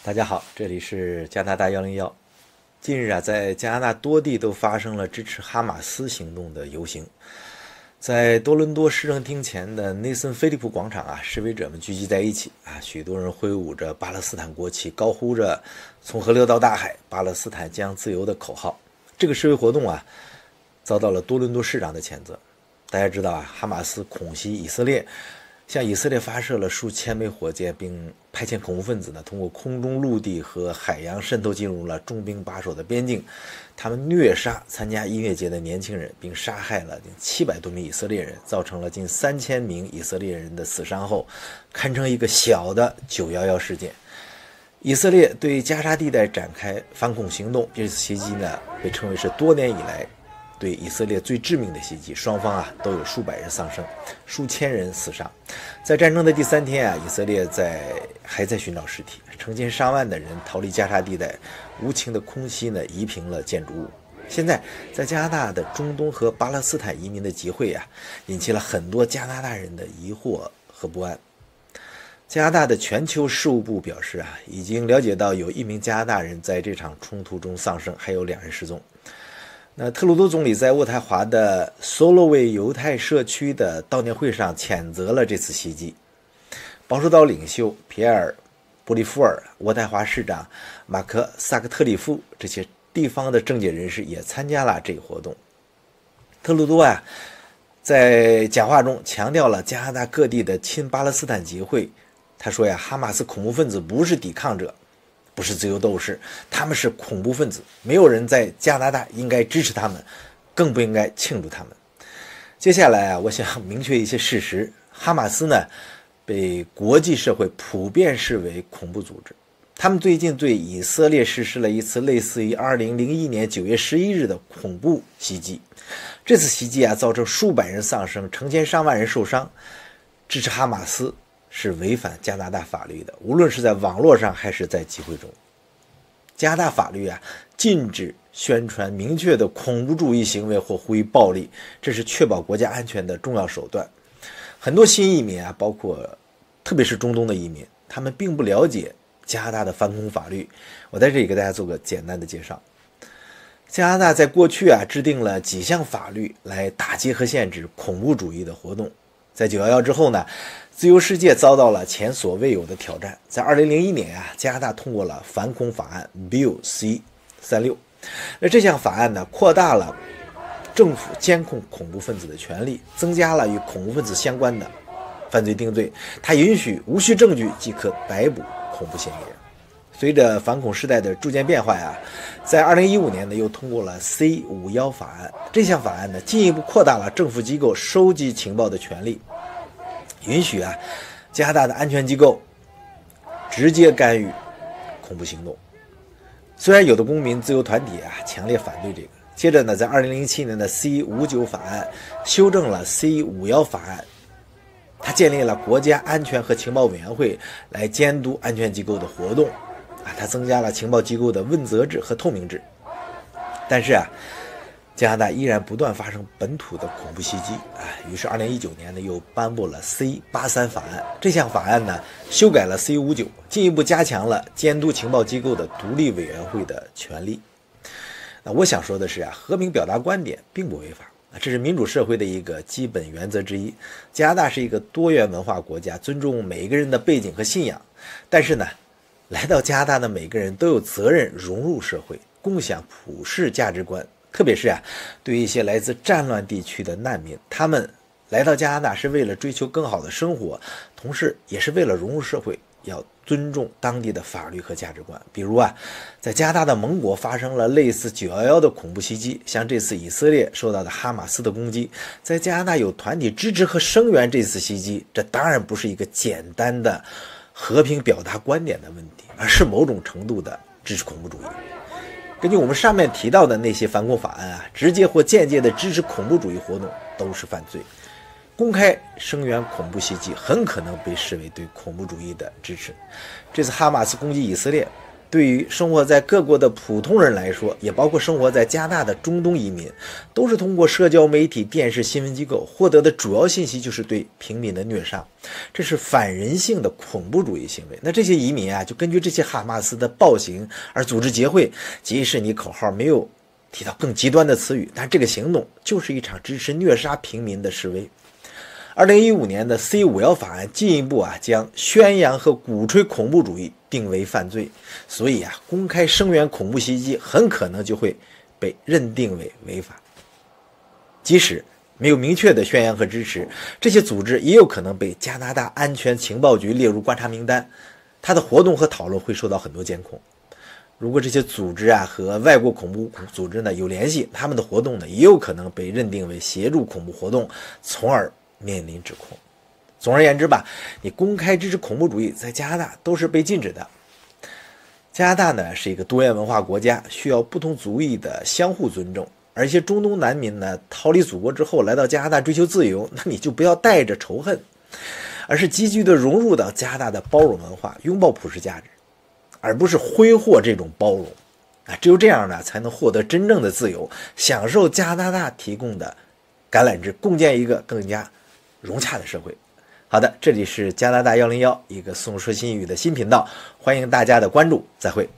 大家好，这里是加拿大101。近日啊，在加拿大多地都发生了支持哈马斯行动的游行。在多伦多市政厅前的内森菲利普广场啊，示威者们聚集在一起啊，许多人挥舞着巴勒斯坦国旗，高呼着从河流到大海，巴勒斯坦将自由的口号。这个示威活动啊，遭到了多伦多市长的谴责。大家知道啊，哈马斯恐袭以色列，向以色列发射了数千枚火箭，并派遣恐怖分子呢，通过空中、陆地和海洋渗透进入了重兵把守的边境。他们虐杀参加音乐节的年轻人，并杀害了近700多名以色列人，造成了近3000名以色列人的死伤后，堪称一个小的911事件。以色列对加沙地带展开反恐行动，这次袭击呢，被称为是多年以来对以色列最致命的袭击，双方啊都有数百人丧生，数千人死伤。在战争的第3天啊，以色列还在寻找尸体，成千上万的人逃离加沙地带，无情的空袭呢夷平了建筑物。现在在加拿大的中东和巴勒斯坦移民的集会啊，引起了很多加拿大人的疑惑和不安。加拿大的全球事务部表示啊，已经了解到有1名加拿大人在这场冲突中丧生，还有2人失踪。那特鲁多总理在渥太华的索洛维犹太社区的悼念会上谴责了这次袭击。保守党领袖皮埃尔·波利夫尔、渥太华市长马克·萨克特里夫这些地方的政界人士也参加了这个活动。特鲁多啊，在讲话中强调了加拿大各地的亲巴勒斯坦集会。他说呀，哈马斯恐怖分子不是抵抗者，不是自由斗士，他们是恐怖分子，没有人在加拿大应该支持他们，更不应该庆祝他们。接下来啊，我想明确一些事实。哈马斯呢，被国际社会普遍视为恐怖组织。他们最近对以色列实施了一次类似于2001年9月11日的恐怖袭击。这次袭击啊，造成数百人丧生，成千上万人受伤。支持哈马斯是违反加拿大法律的，无论是在网络上还是在集会中。加拿大法律啊，禁止宣传明确的恐怖主义行为或呼吁暴力，这是确保国家安全的重要手段。很多新移民啊，包括特别是中东的移民，他们并不了解加拿大的反恐法律。我在这里给大家做个简单的介绍。加拿大在过去啊，制定了几项法律来打击和限制恐怖主义的活动。在911之后呢，自由世界遭到了前所未有的挑战。在2001年啊，加拿大通过了反恐法案 Bill C-36。那这项法案呢，扩大了政府监控恐怖分子的权利，增加了与恐怖分子相关的犯罪定罪。它允许无需证据即可逮捕恐怖嫌疑人。随着反恐时代的逐渐变化呀，在2015年呢，又通过了 C-51法案。这项法案呢，进一步扩大了政府机构收集情报的权利，允许啊加拿大的安全机构直接干预恐怖行动。虽然有的公民自由团体啊强烈反对这个。接着呢，在2007年的 C-59法案修正了 C-51法案，它建立了国家安全和情报委员会来监督安全机构的活动啊，它增加了情报机构的问责制和透明制。但是啊，加拿大依然不断发生本土的恐怖袭击啊，于是2019年呢又颁布了 C-83法案。这项法案呢修改了 C-59，进一步加强了监督情报机构的独立委员会的权利。那我想说的是啊，和平表达观点并不违法，这是民主社会的一个基本原则之一。加拿大是一个多元文化国家，尊重每一个人的背景和信仰。但是呢，来到加拿大的每个人都有责任融入社会，共享普世价值观。特别是啊，对于一些来自战乱地区的难民，他们来到加拿大是为了追求更好的生活，同时也是为了融入社会，要尊重当地的法律和价值观。比如啊，在加拿大的盟国发生了类似911的恐怖袭击，像这次以色列受到的哈马斯的攻击，在加拿大有团体支持和声援这次袭击，这当然不是一个简单的和平表达观点的问题，而是某种程度的支持恐怖主义。根据我们上面提到的那些反恐法案啊，直接或间接的支持恐怖主义活动都是犯罪。公开声援恐怖袭击很可能被视为对恐怖主义的支持。这次哈马斯攻击以色列，对于生活在各国的普通人来说，也包括生活在加拿大的中东移民，都是通过社交媒体、电视新闻机构获得的主要信息就是对平民的虐杀，这是反人性的恐怖主义行为。那这些移民啊，就根据这些哈马斯的暴行而组织集会，即使你口号没有提到更极端的词语，但这个行动就是一场支持虐杀平民的示威。2015年的 C511法案进一步将宣扬和鼓吹恐怖主义定为犯罪，所以公开声援恐怖袭击很可能就会被认定为违法。即使没有明确的宣扬和支持，这些组织也有可能被加拿大安全情报局列入观察名单，它的活动和讨论会受到很多监控。如果这些组织和外国恐怖组织有联系，他们的活动也有可能被认定为协助恐怖活动，从而面临指控。总而言之吧，你公开支持恐怖主义在加拿大都是被禁止的。加拿大呢是一个多元文化国家，需要不同族裔的相互尊重。而一些中东难民呢逃离祖国之后来到加拿大追求自由，那你就不要带着仇恨，而是积极的融入到加拿大的包容文化，拥抱普世价值，而不是挥霍这种包容。只有这样呢，才能获得真正的自由，享受加拿大提供的橄榄枝，共建一个更加融洽的社会。好的，这里是加拿大101，一个宋说新语的新频道，欢迎大家的关注，再会。